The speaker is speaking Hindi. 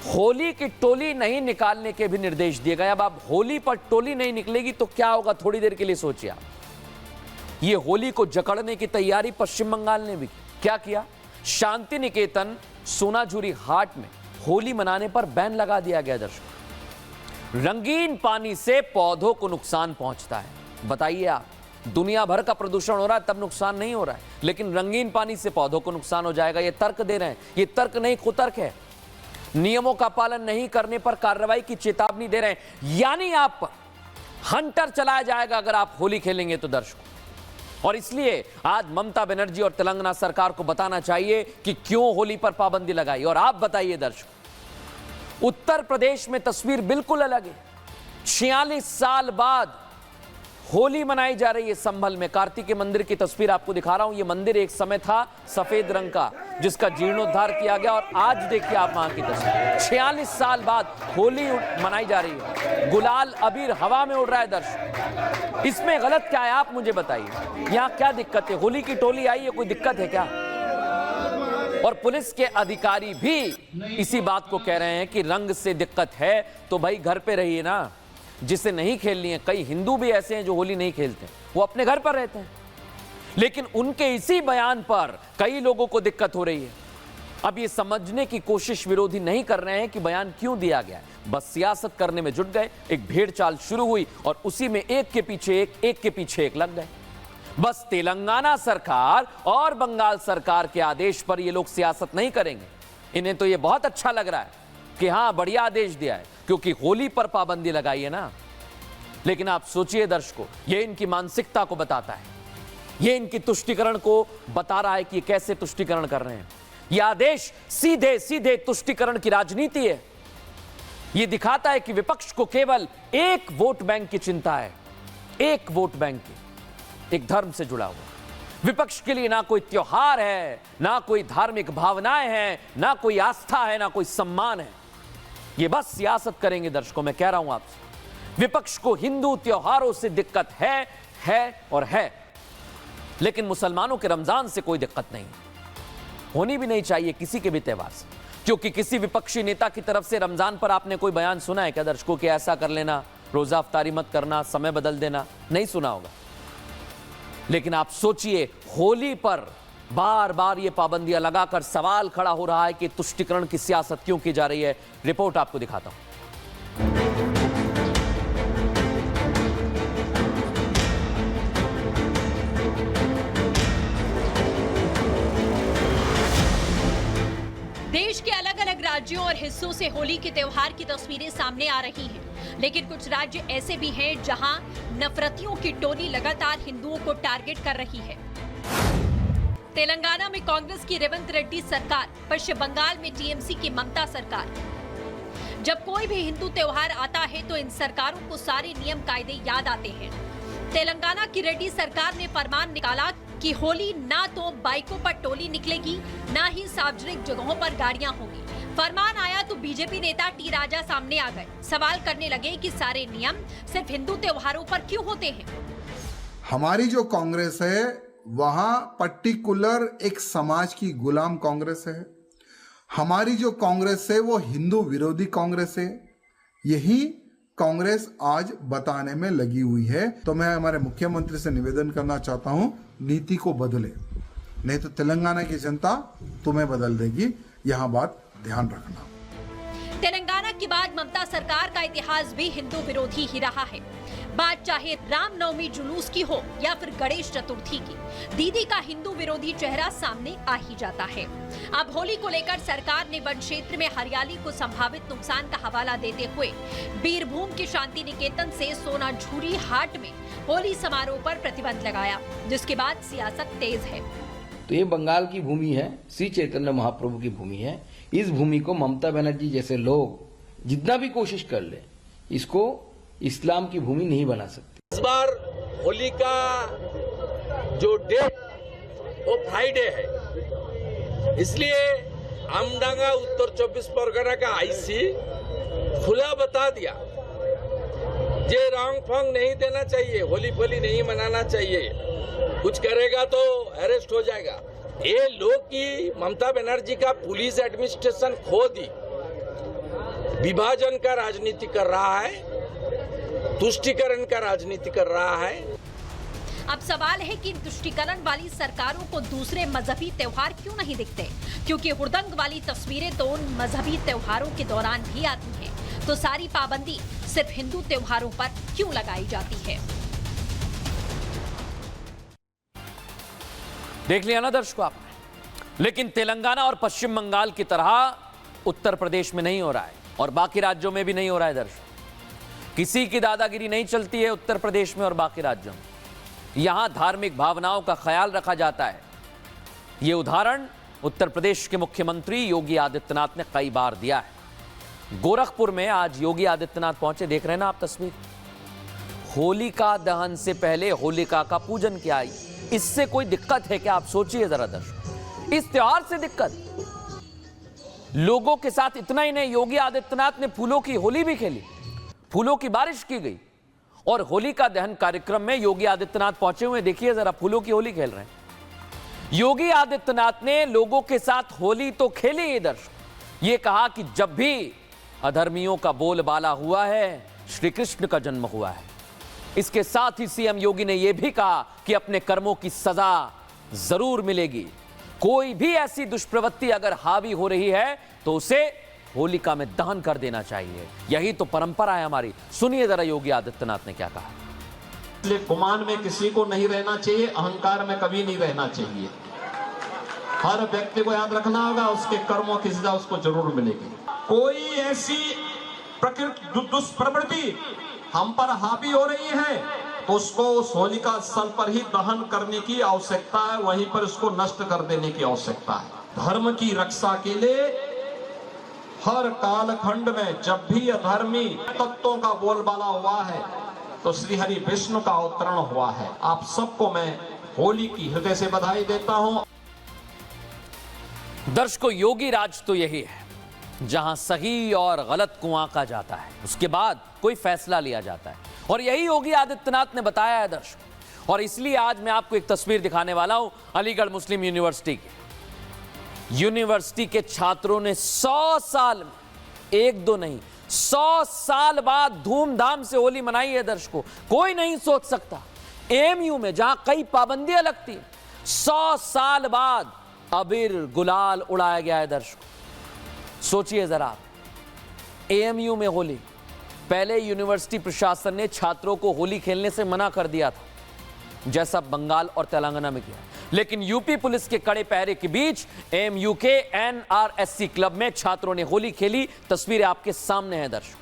होली की टोली नहीं निकालने के भी निर्देश दिए गए। अब होली पर टोली नहीं निकलेगी तो क्या होगा, थोड़ी देर के लिए सोचिए आप। ये होली को जकड़ने की तैयारी पश्चिम बंगाल ने भी क्या किया, शांति निकेतन सोनाझुरी हाट में होली मनाने पर बैन लगा दिया गया। दर्शक, रंगीन पानी से पौधों को नुकसान पहुंचता है। बताइए आप, दुनिया भर का प्रदूषण हो रहा है तब नुकसान नहीं हो रहा है, लेकिन रंगीन पानी से पौधों को नुकसान हो जाएगा। ये तर्क दे रहे हैं, ये तर्क नहीं कुतर्क है। नियमों का पालन नहीं करने पर कार्रवाई की चेतावनी दे रहे हैं, यानी आप पर हंटर चलाया जाएगा अगर आप होली खेलेंगे तो। दर्शकों, और इसलिए आज ममता बनर्जी और तेलंगाना सरकार को बताना चाहिए कि क्यों होली पर पाबंदी लगाई। और आप बताइए दर्शकों, उत्तर प्रदेश में तस्वीर बिल्कुल अलग है। 46 साल बाद होली मनाई जा रही है संभल में। कार्तिकेय मंदिर की तस्वीर आपको दिखा रहा हूं। यह मंदिर एक समय था सफेद रंग का, जिसका जीर्णोद्धार किया गया, और आज देखिए आप वहां की तस्वीर। 46 साल बाद होली मनाई जा रही है, गुलाल अबीर हवा में उड़ रहा है। दर्शक, इसमें गलत क्या है आप मुझे बताइए, यहां क्या दिक्कत है? होली की टोली आई है, कोई दिक्कत है क्या? और पुलिस के अधिकारी भी इसी बात को कह रहे हैं कि रंग से दिक्कत है तो भाई घर पे रहिए ना, जिसे नहीं खेलनी है। कई हिंदू भी ऐसे हैं जो होली नहीं खेलते, वो अपने घर पर रहते हैं, लेकिन उनके इसी बयान पर कई लोगों को दिक्कत हो रही है। अब ये समझने की कोशिश विरोधी नहीं कर रहे हैं कि बयान क्यों दिया गया है, बस सियासत करने में जुट गए। एक भेड़ चाल शुरू हुई और उसी में एक के पीछे एक लग गए। बस तेलंगाना सरकार और बंगाल सरकार के आदेश पर ये लोग सियासत नहीं करेंगे। इन्हें तो ये बहुत अच्छा लग रहा है कि हाँ बढ़िया आदेश दिया है, क्योंकि होली पर पाबंदी लगाई है ना। लेकिन आप सोचिए दर्शकों, ये इनकी मानसिकता को बताता है, ये इनकी तुष्टीकरण को बता रहा है कि कैसे तुष्टीकरण कर रहे हैं। यह आदेश सीधे सीधे तुष्टीकरण की राजनीति है। यह दिखाता है कि विपक्ष को केवल एक वोट बैंक की चिंता है, एक वोट बैंक की, एक धर्म से जुड़ा हुआ। विपक्ष के लिए ना कोई त्योहार है, ना कोई धार्मिक भावनाएं हैं, ना कोई आस्था है, ना कोई सम्मान है। ये बस सियासत करेंगे। दर्शकों, मैं कह रहा हूं आपसे, विपक्ष को हिंदू त्योहारों से दिक्कत है और है, लेकिन मुसलमानों के रमजान से कोई दिक्कत नहीं, होनी भी नहीं चाहिए किसी के भी त्योहार से। क्योंकि किसी विपक्षी नेता की तरफ से रमजान पर आपने कोई बयान सुना है क्या दर्शकों कि ऐसा कर लेना, रोजा अफ्तारी मत करना, समय बदल देना? नहीं सुना होगा। लेकिन आप सोचिए, होली पर बार बार ये पाबंदियां लगाकर सवाल खड़ा हो रहा है कि तुष्टीकरण की सियासत क्यों की जा रही है। रिपोर्ट आपको दिखाता हूं। देश के अलग अलग राज्यों और हिस्सों से होली के त्योहार की तस्वीरें सामने आ रही हैं, लेकिन कुछ राज्य ऐसे भी हैं जहां नफरतियों की टोली लगातार हिंदुओं को टारगेट कर रही है। तेलंगाना में कांग्रेस की रेवंत रेड्डी सरकार, पश्चिम बंगाल में टीएमसी की ममता सरकार। जब कोई भी हिंदू त्योहार आता है तो इन सरकारों को सारे नियम कायदे याद आते हैं। तेलंगाना की रेड्डी सरकार ने फरमान निकाला कि होली ना तो बाइकों पर टोली निकलेगी, ना ही सार्वजनिक जगहों पर गाड़ियां होंगी। फरमान आया तो बीजेपी नेता टी राजा सामने आ गए, सवाल करने लगे कि सारे नियम सिर्फ हिंदू त्योहारों पर क्यों होते हैं। हमारी जो कांग्रेस है वहां पर्टिकुलर एक समाज की गुलाम कांग्रेस है। हमारी जो कांग्रेस है वो हिंदू विरोधी कांग्रेस है। यही कांग्रेस आज बताने में लगी हुई है। तो मैं हमारे मुख्यमंत्री से निवेदन करना चाहता हूं, नीति को बदले, नहीं तो तेलंगाना की जनता तुम्हें बदल देगी। यहां बात ध्यान रखना। तेलंगाना के बाद ममता सरकार का इतिहास भी हिंदू विरोधी ही रहा है। बात चाहे रामनवमी जुलूस की हो या फिर गणेश चतुर्थी की, दीदी का हिंदू विरोधी चेहरा सामने आ ही जाता है। अब होली को लेकर सरकार ने वन क्षेत्र में हरियाली को संभावित नुकसान का हवाला देते हुए बीरभूम के शांति निकेतन से सोनाझुरी हाट में होली समारोह पर प्रतिबंध लगाया, जिसके बाद सियासत तेज है। तो ये बंगाल की भूमि है, श्री चैतन्य महाप्रभु की भूमि है। इस भूमि को ममता बनर्जी जैसे लोग जितना भी कोशिश कर ले, इसको इस्लाम की भूमि नहीं बना सकते। इस बार होली का जो डेट वो फ्राइडे है, इसलिए आमडांगा उत्तर 24 परगना का आईसी खुला बता दिया, ये रॉन्ग फॉन्ग नहीं देना चाहिए, होली फोली नहीं मनाना चाहिए, कुछ करेगा तो अरेस्ट हो जाएगा। ये लोग की ममता बनर्जी का पुलिस एडमिनिस्ट्रेशन खो दी, विभाजन का राजनीति कर रहा है, तुष्टीकरण का राजनीति कर रहा है। अब सवाल है कि तुष्टीकरण वाली सरकारों को दूसरे मजहबी त्योहार क्यों नहीं दिखते, क्योंकि हुड़दंग वाली तस्वीरें तो उन मजहबी त्योहारों के दौरान भी आती हैं। तो सारी पाबंदी सिर्फ हिंदू त्योहारों पर क्यों लगाई जाती है? देख लिया ना दर्शकों आपने, लेकिन तेलंगाना और पश्चिम बंगाल की तरह उत्तर प्रदेश में नहीं हो रहा है और बाकी राज्यों में भी नहीं हो रहा है। दर्शक, किसी की दादागिरी नहीं चलती है उत्तर प्रदेश में और बाकी राज्यों में। यहां धार्मिक भावनाओं का ख्याल रखा जाता है। यह उदाहरण उत्तर प्रदेश के मुख्यमंत्री योगी आदित्यनाथ ने कई बार दिया है। गोरखपुर में आज योगी आदित्यनाथ पहुंचे, देख रहे हैं ना आप तस्वीर। होलिका दहन से पहले होलिका का पूजन किया। इससे कोई दिक्कत है क्या? आप सोचिए जरा दर्शक, इस त्योहार से दिक्कत। लोगों के साथ इतना ही नहीं, योगी आदित्यनाथ ने फूलों की होली भी खेली, फूलों की बारिश की गई। और होलिका दहन कार्यक्रम में योगी आदित्यनाथ पहुंचे हुए, देखिए जरा, फूलों की होली खेल रहे हैं। योगी आदित्यनाथ ने लोगों के साथ होली तो खेली है दर्शक। ये कहा कि जब भी अधर्मियों का बोलबाला हुआ है, श्री कृष्ण का जन्म हुआ है। इसके साथ ही सीएम योगी ने यह भी कहा कि अपने कर्मों की सजा जरूर मिलेगी। कोई भी ऐसी दुष्प्रवृत्ति अगर हावी हो रही है तो उसे होलिका में दहन कर देना चाहिए। यही तो परंपरा है हमारी। सुनिए जरा योगी आदित्यनाथ ने क्या कहा। इसलिए गुमान में किसी को नहीं रहना चाहिए, अहंकार में कभी नहीं रहना चाहिए। हर व्यक्ति को याद रखना होगा, उसके कर्मों की सजा उसको जरूर मिलेगी। कोई ऐसी प्रकृति दुष्प्रवृत्ति हम पर हावी हो रही है तो उसको उस होलिका स्थल पर ही दहन करने की आवश्यकता है, वहीं पर उसको नष्ट कर देने की आवश्यकता है। धर्म की रक्षा के लिए हर कालखंड में जब भी अधर्मी तत्वों का बोलबाला हुआ है तो श्री हरि विष्णु का अवतरण हुआ है। आप सबको मैं होली की हृदय से बधाई देता हूं। दर्शकों, योगी राज तो यही है जहां सही और गलत को आंका जाता है, उसके बाद कोई फैसला लिया जाता है। और यही योगी आदित्यनाथ ने बताया है दर्शक। और इसलिए आज मैं आपको एक तस्वीर दिखाने वाला हूं अलीगढ़ मुस्लिम यूनिवर्सिटी की। यूनिवर्सिटी के छात्रों ने 100 साल में, एक दो नहीं, 100 साल बाद धूमधाम से होली मनाई है दर्शकों। कोई नहीं सोच सकता एएमयू में जहां कई पाबंदियां लगती, 100 साल बाद अबीर गुलाल उड़ाया गया है दर्शकों। सोचिए जरा, एएमयू में होली। पहले यूनिवर्सिटी प्रशासन ने छात्रों को होली खेलने से मना कर दिया था, जैसा बंगाल और तेलंगाना में किया। लेकिन यूपी पुलिस के कड़े पहरे के बीच एएमयू के एनआरएससी क्लब में छात्रों ने होली खेली। तस्वीरें आपके सामने हैं दर्शक।